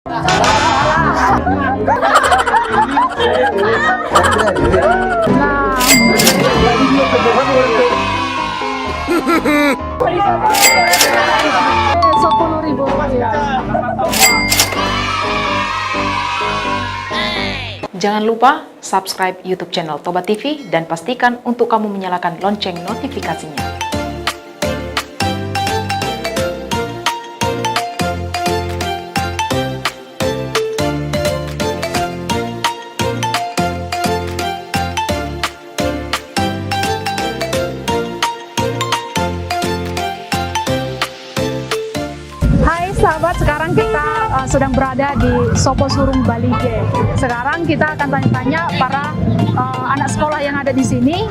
Jangan lupa subscribe YouTube channel Toba TV dan pastikan untuk kamu menyalakan lonceng notifikasinya. Sahabat, sekarang kita sedang berada di Sopo Surung Balige. Sekarang kita akan tanya-tanya para anak sekolah yang ada di sini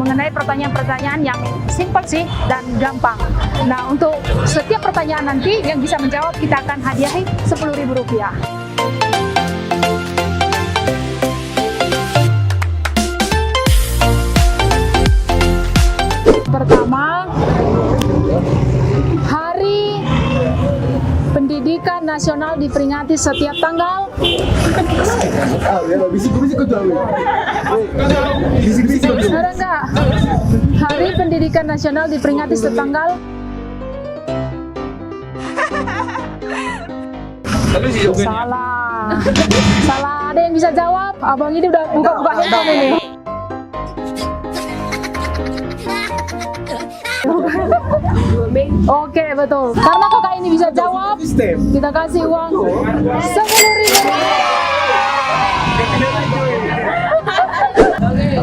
mengenai pertanyaan-pertanyaan yang simpel sih dan gampang. Nah, untuk setiap pertanyaan nanti yang bisa menjawab kita akan hadiahi Rp10.000. Pertama, Hari Pendidikan Nasional diperingati setiap tanggal. Ada enggak? Hari Pendidikan Nasional diperingati setiap tanggal. Salah. Salah. Ada yang bisa jawab? Abang ini udah buka-buka handphone ini. Oke, betul. Karena kakak ini bisa jawab, kita kasih uang Rp10.000.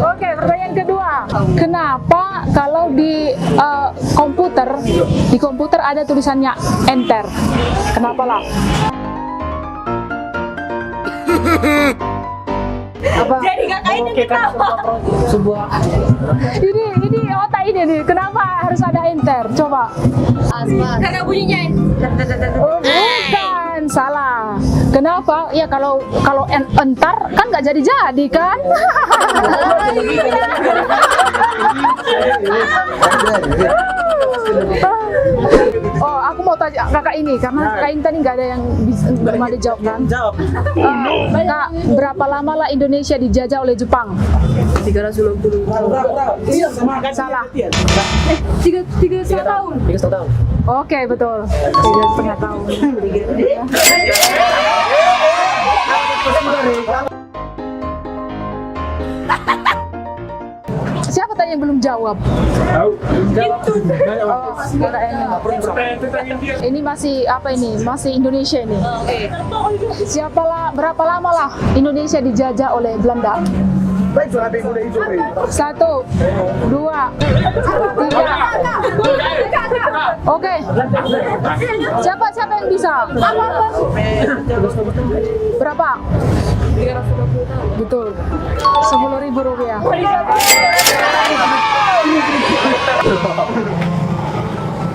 Oke, pertanyaan kedua. Kenapa kalau di komputer ada tulisannya enter? Kenapa lah? Apa? Jadi kakak ini kenapa? Ini otak ini nih. Kenapa harus ada enter? Coba. Karena bunyinya. Oh, bukan, salah. Kenapa? Ya kalau entar kan nggak jadi kan? Oh, aku mau tanya kakak ini karena kakak ini tadi nggak ada yang belum ada jawab kan? Kak, berapa lama lah Indonesia dijajah oleh Jepang? 320. Salah. 3,5 tahun. Oke, betul. 3,5 tahun. Siapa tadi yang belum jawab? Ini masih apa ini? Masih Indonesia ini. Berapa lama lah Indonesia dijajah oleh Belanda? 1, 2, 3. Oke. Siapa yang bisa? Berapa? 320 tahun. Betul. Rp10.000.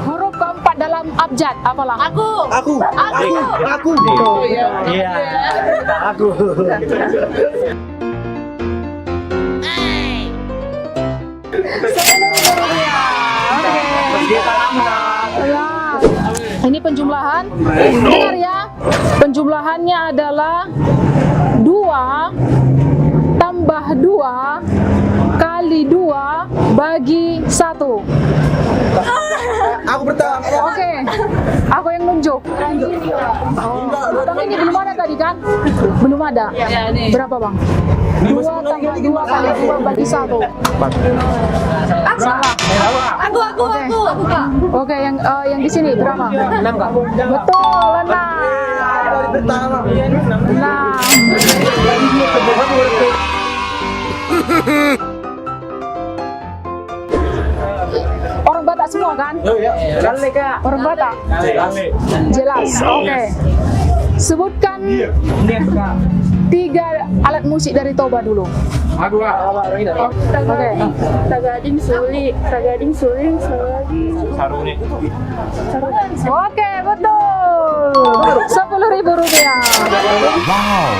Huruf keempat dalam abjad apalah? Aku. Iya. Aku. Ini penjumlahan. Dengar ya. Penjumlahannya adalah 2 tambah 2 kali 2 bagi 1. Aku pertama. Oke. Aku yang nunjuk. Bang ini belum ada tadi kan? Belum ada. Berapa bang? 2 tambah 2 kali 2 bagi 1. Salah. Aku Kak. Oke, yang di sini berapa? 6 Kak. Betul, 6. Orang Batak semua kan? Orang Batak? Jelas, oke. Sebutkan 3 alat musik dari Toba dulu. Tagading suling, selagi. Oke, betul. Rp10.000. Wow.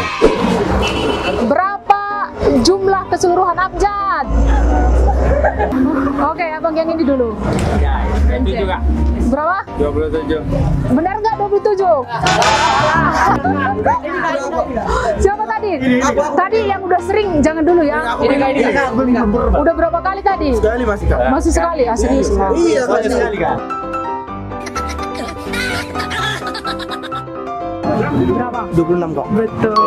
Berapa jumlah keseluruhan abjad? Oke, abang yang ini dulu. Itu juga Berapa? 27. Benar nggak 27? Siapa tadi? Tadi yang udah sering, jangan dulu ya. Udah berapa kali tadi? Sekali masih kak. Masih sekali, ah, serius. Iya sekali kak. Berapa? 26 kok. Betul.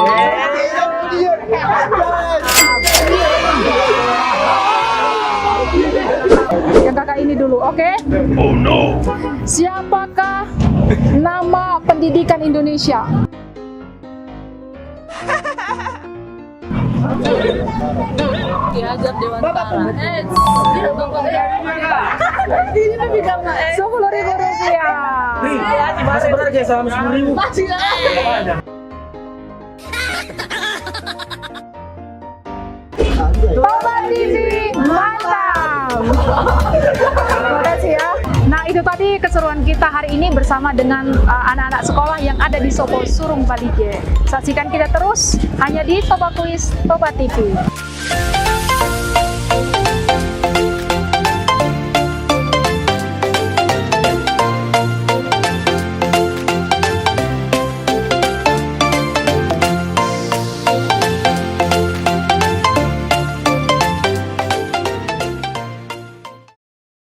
Yang kakak ini dulu, oke? Oh no. Siapakah nama pendidikan Indonesia? Diajar Dewantara. Ini lebih gampang. 10.000 rupiah. Masih benar guys, sama 10.000. Toba TV, mantap. Terima kasih ya. Nah itu tadi keseruan kita hari ini bersama dengan anak-anak sekolah yang ada di Sopo Surung Balige. Saksikan kita terus hanya di Toba Quiz Toba TV.